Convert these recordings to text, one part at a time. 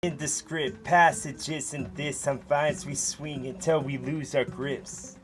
In the script, passages in this on vines we swing until we lose our grips.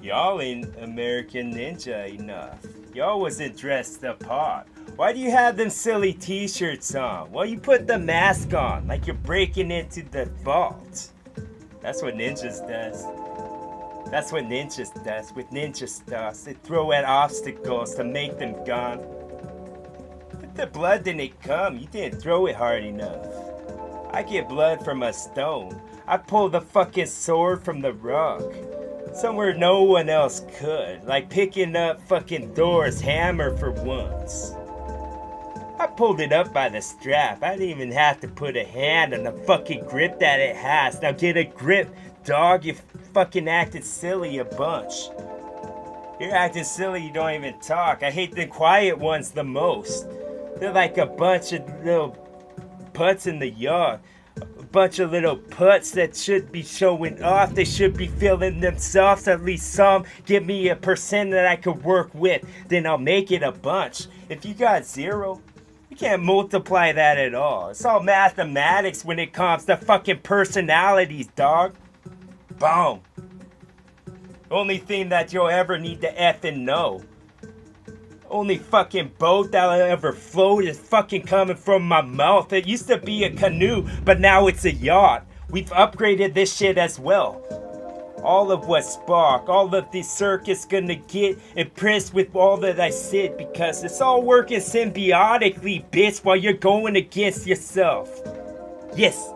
Y'all ain't American Ninja enough. Y'all wasn't dressed apart. Why do you have them silly t-shirts on? Well, you put the mask on like you're breaking into the vault. That's what ninjas does. That's what ninjas does with ninja stars. They throw at obstacles to make them gone. But the blood didn't come. You didn't throw it hard enough. I get blood from a stone. I pull the fucking sword from the rock. Somewhere no one else could. Like picking up fucking Thor's hammer for once. I pulled it up by the strap. I didn't even have to put a hand on the fucking grip that it has. Now get a grip, dog. You fucking acted silly a bunch. You're acting silly, you don't even talk. I hate the quiet ones the most. They're like a bunch of little putts in the yard. A bunch of little putts that should be showing off. They should be feeling themselves, at least some. Give me a percent that I could work with, then I'll make it a bunch. If you got zero, you can't multiply that at all. It's all mathematics when it comes to fucking personalities, dog. Boom. Only thing that you'll ever need to effing know. Only fucking boat that'll ever float is fucking coming from my mouth. It used to be a canoe, but now it's a yacht. We've upgraded this shit as well. All of what spark, all of the circus gonna get impressed with all that I said because it's all working symbiotically, bitch, while you're going against yourself. Yes,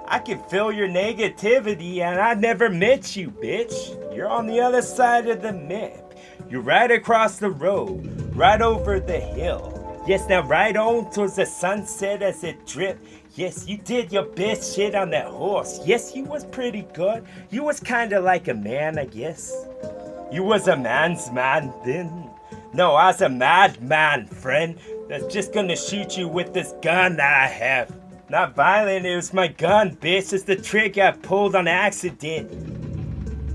I can feel your negativity and I never met you, bitch. You're on the other side of the map. You're right across the road, right over the hill. Yes, now right on towards the sunset as it dripped. Yes, you did your best shit on that horse. Yes, you was pretty good. You was kinda like a man, I guess. You was a man's man then. No, I was a madman, friend. That's just gonna shoot you with this gun that I have. Not violent, it was my gun, bitch. It's the trick I pulled on accident.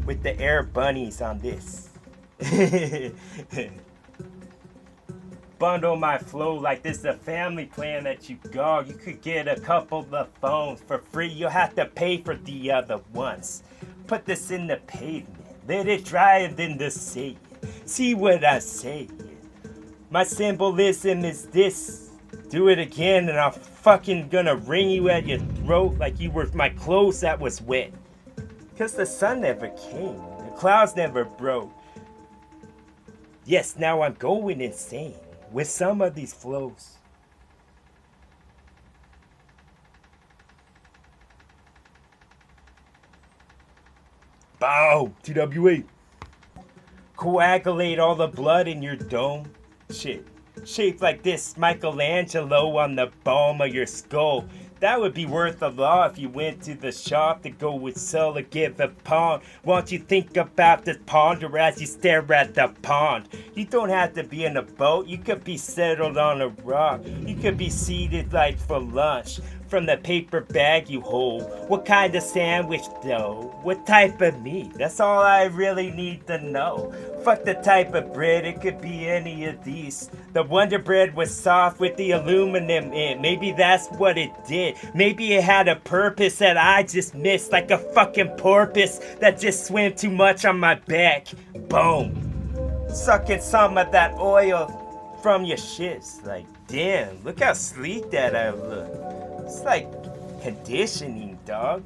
With the air bunnies on this. Bundle my flow like this is a family plan that you got. You could get a couple of phones for free. You'll have to pay for the other ones. Put this in the pavement. Let it dry and then the say it. See what I say. My symbolism is this. Do it again and I'm fucking gonna wring you at your throat like you were my clothes that was wet. Cause the sun never came. The clouds never broke. Yes, now I'm going insane with some of these flows. Bow! TWA! Coagulate all the blood in your dome. Shit. Shaped like this Michelangelo on the bottom of your skull. That would be worth a lot if you went to the shop to go with sell or give a pound. Won't you think about this ponder as you stare at the pond? You don't have to be in a boat, you could be settled on a rock. You could be seated like for lunch. From the paper bag you hold. What kind of sandwich though? What type of meat? That's all I really need to know. Fuck the type of bread, it could be any of these. The Wonder Bread was soft with the aluminum in. Maybe that's what it did. Maybe it had a purpose that I just missed. Like a fucking porpoise that just swam too much on my back. Boom. Sucking some of that oil from your shits. Like, damn, look how sleek that I look. It's like conditioning, dog.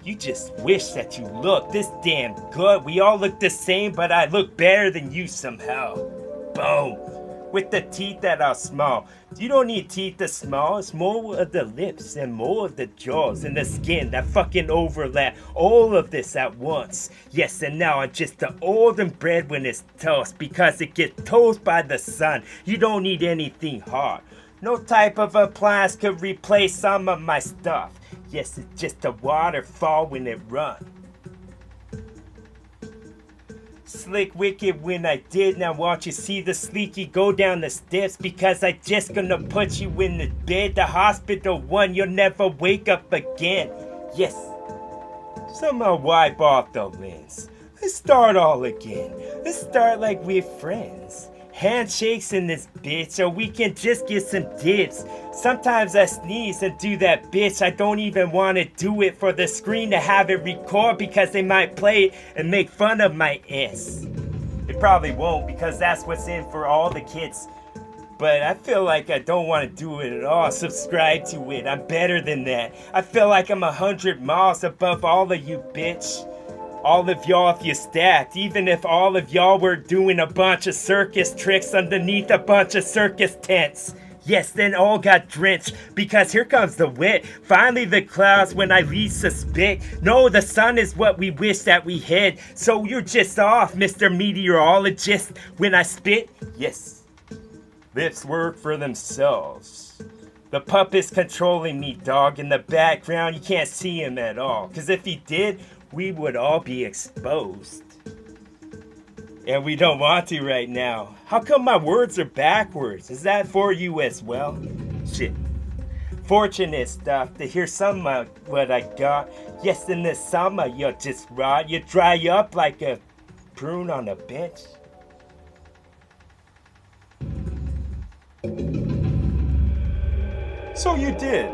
You just wish that you looked this damn good. We all look the same, but I look better than you somehow. Boom. With the teeth that are small. You don't need teeth that's small. It's more of the lips and more of the jaws and the skin that fucking overlap. All of this at once. Yes, and now I'm just the olden bread when it's toast because it gets toast by the sun. You don't need anything hard. No type of appliance could replace some of my stuff. Yes, it's just a waterfall when it runs. Slick wicked when I did, now won't you see the sleeky go down the steps because I just gonna put you in the bed, the hospital one, you'll never wake up again. Yes, somehow wipe off the lens. Let's start all again. Let's start like we're friends. handshakes in this bitch, or we can just get some dips. Sometimes I sneeze and do that bitch. I don't even want to do it for the screen to have it record because they might play it and make fun of my ass. It probably won't because that's what's in for all the kids. But I feel like I don't want to do it at all. Subscribe to it. I'm better than that. I feel like I'm 100 miles above all of you, bitch. All of y'all if you stacked. Even if all of y'all were doing a bunch of circus tricks underneath a bunch of circus tents. Yes, then all got drenched, because here comes the wet. Finally the clouds when I least suspect. No, the sun is what we wish that we had. So you're just off, Mr. Meteorologist, when I spit. Yes. Lips work for themselves. The puppet's controlling me, dog. In the background, you can't see him at all. Because if he did, we would all be exposed. And we don't want to right now. How come my words are backwards? Is that for you as well? Shit. Fortunate stuff to hear some of what I got. Yes, in the summer, you'll just rot. You dry up like a prune on a bench. So you did.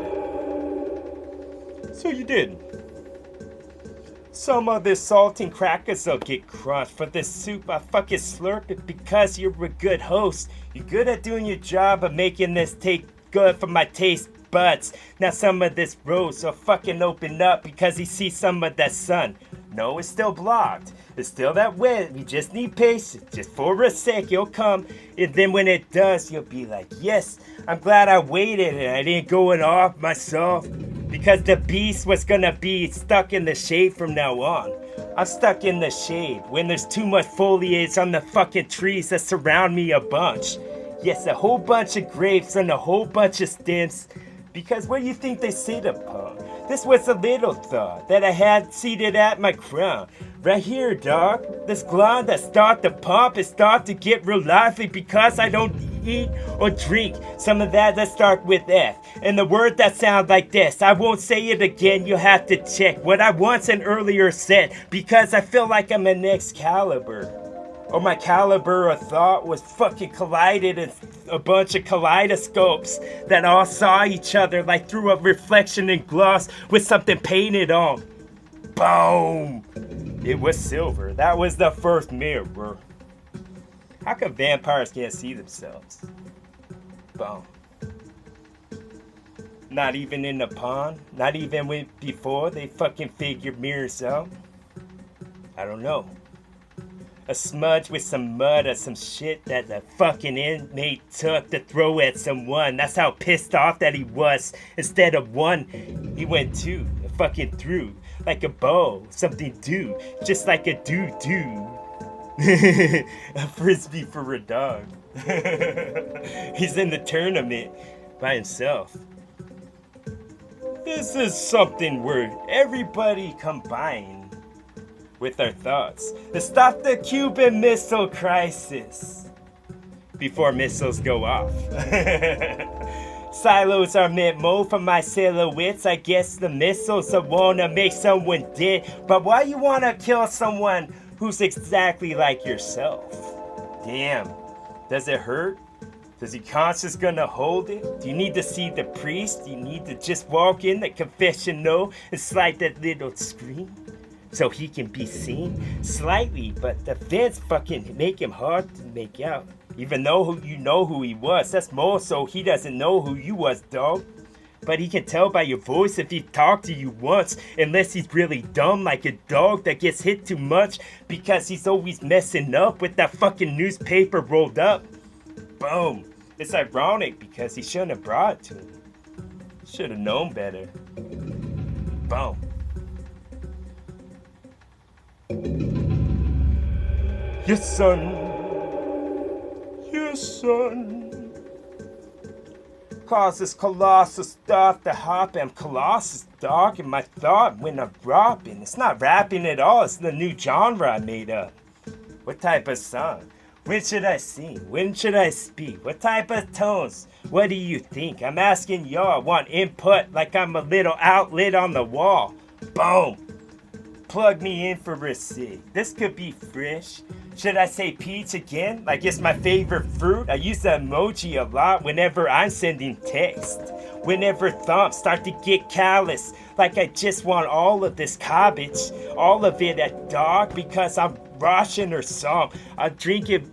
Some of the saltine crackers will get crunched. For the soup, I fucking slurp it because you're a good host. You're good at doing your job of making this taste good for my taste buds. Now some of this rose will fucking open up because he sees some of that sun. No, it's still blocked. It's still that wet. We just need patience. Just for a sec, it'll come. And then when it does, you'll be like, yes, I'm glad I waited and I didn't go it off myself. Because the beast was gonna be stuck in the shade from now on. I'm stuck in the shade when there's too much foliage on the fucking trees that surround me a bunch. Yes, a whole bunch of grapes and a whole bunch of stems. Because what do you think they sit upon? This was a little thought that I had seated at my crown. Right here, dog. This gland that start to pump and start to get real lively because I don't eat or drink. Some of that start with F. And the word that sounds like this, I won't say it again, you'll have to check what I once and earlier said. Because I feel like I'm an Excalibur. Or my caliber of thought was fucking collided in a bunch of kaleidoscopes that all saw each other like through a reflection in glass with something painted on. Boom! It was silver. That was the first mirror. How come vampires can't see themselves? Boom. Not even in the pond? Not even before they fucking figured mirrors out? I don't know. A smudge with some mud or some shit that the fucking inmate took to throw at someone. That's how pissed off that he was. Instead of one, he went two and fucking threw. Like a bow, something do. Just like a do. A frisbee for a dog. He's in the tournament by himself. This is something where everybody combined with our thoughts to stop the Cuban Missile Crisis before missiles go off. Silos are meant more for my silhouettes. I guess the missiles are wanna make someone dead. But why you wanna kill someone who's exactly like yourself? Damn, does it hurt? Does your conscience gonna hold it? Do you need to see the priest? Do you need to just walk in the confessional and slide that little screen? So he can be seen slightly, but the feds fucking make him hard to make out. Even though you know who he was, that's more so he doesn't know who you was, dog. But he can tell by your voice if he talked to you once, unless he's really dumb like a dog that gets hit too much because he's always messing up with that fucking newspaper rolled up. Boom. It's ironic because he shouldn't have brought it to him. Should have known better. Boom. Yes, son. Causes colossal stuff to hop. I'm Colossus, dog, in my thought when I'm rapping. It's not rapping at all. It's the new genre I made up. What type of song? When should I sing? When should I speak? What type of tones? What do you think? I'm asking y'all. Want input like I'm a little outlet on the wall. Boom. plug me in for a cig. This could be fresh. Should I say peach again? Like it's my favorite fruit? I use the emoji a lot whenever I'm sending text. Whenever thumbs start to get callous. Like I just want all of this cabbage. All of it at dog because I'm Russian or some. I drink it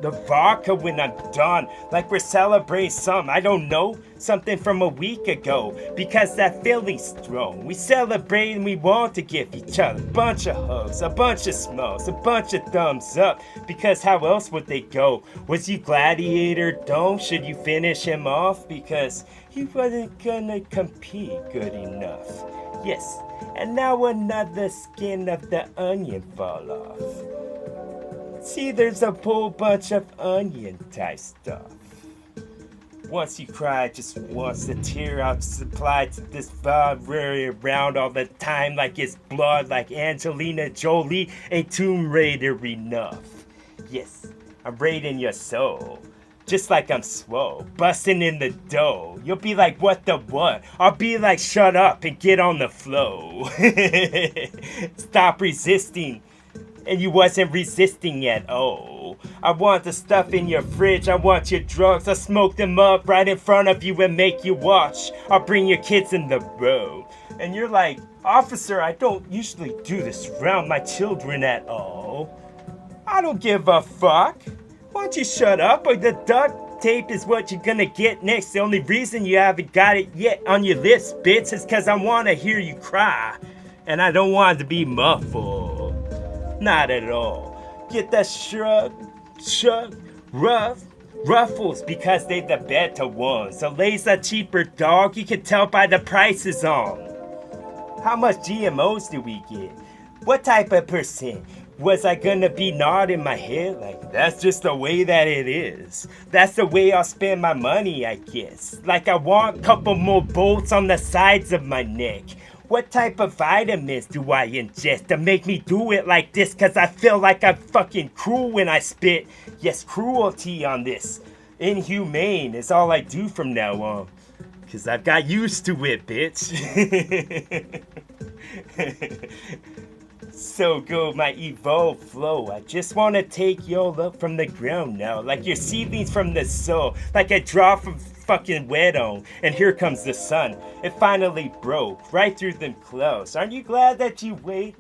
the vodka when I'm done, like we're celebrating some, I don't know, something from a week ago, because that feeling's strong. We celebrate and we want to give each other a bunch of hugs, a bunch of smiles, a bunch of thumbs up, because how else would they go? Was you gladiator dome? Should you finish him off? Because he wasn't gonna compete good enough. Yes, and now another skin of the onion fall off. See, there's a whole bunch of onion type stuff. Once you cry, just wants to tear out supply to this vibe around all the time like it's blood, like Angelina Jolie, a Tomb Raider enough. Yes, I'm raiding your soul. Just like I'm swole, busting in the dough. You'll be like, what the what? I'll be like, shut up and get on the flow. Stop resisting. And you wasn't resisting at all. I want the stuff in your fridge, I want your drugs. I'll smoke them up right in front of you and make you watch. I'll bring your kids in the road. And you're like, officer, I don't usually do this around my children at all. I don't give a fuck. Why don't you shut up, or the duct tape is what you're gonna get next. The only reason you haven't got it yet on your lips, bitch, is cause I wanna hear you cry. And I don't want it to be muffled. Not at all. Get that shrug, ruffles, because they the better ones. So lay's a cheaper dog, you can tell by the prices on. How much GMOs do we get? What type of percent? Was I gonna be nodding my head like, that's just the way that it is. That's the way I'll spend my money, I guess. Like I want a couple more bolts on the sides of my neck. What type of vitamins do I ingest to make me do it like this? Cause I feel like I'm fucking cruel when I spit. Yes, cruelty on this. Inhumane is all I do from now on. Cause I've got used to it, bitch. So go my evolved flow. I just wanna take y'all up from the ground now. Like your seedlings from the soul. Like a drop from fucking wet on. And here comes the sun. It finally broke right through them clouds. Aren't you glad that you waited?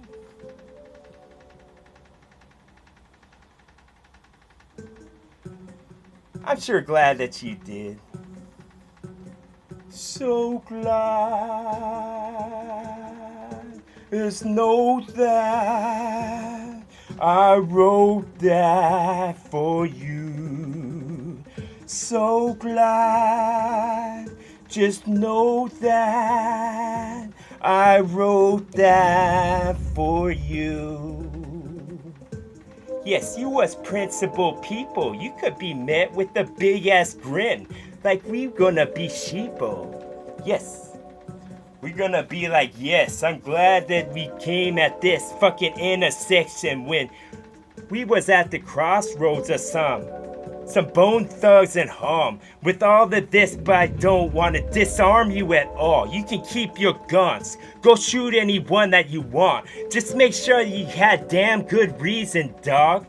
I'm sure glad that you did. So glad. It's know that I wrote that for you. So glad, just know that I wrote that for you. Yes, you was principal people. You could be met with a big ass grin, like we gonna be sheeple. Yes, we gonna be like, yes, I'm glad that we came at this fucking intersection when we was at the crossroads of some bone thugs and harm. With all of this, but I don't want to disarm you at all. You can keep your guns. Go shoot anyone that you want. Just make sure you had damn good reason, dog.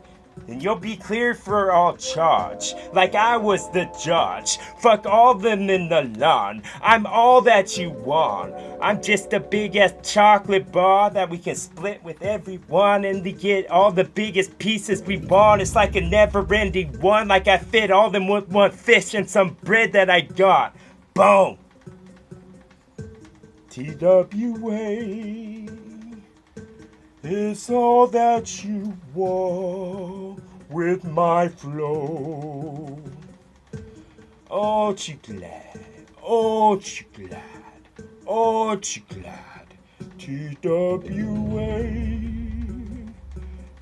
And you'll be cleared for all charge. Like I was the judge. Fuck all them in the lawn. I'm all that you want. I'm just a big ass chocolate bar that we can split with everyone and to get all the biggest pieces we want. It's like a never ending one. Like I fit all them with one fish and some bread that I got. Boom. TWA. It's all that you want with my flow. Aren't you glad? Aren't you glad? Aren't you glad? TWA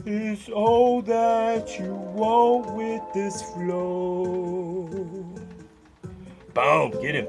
is all that you want with this flow. Boom, get him.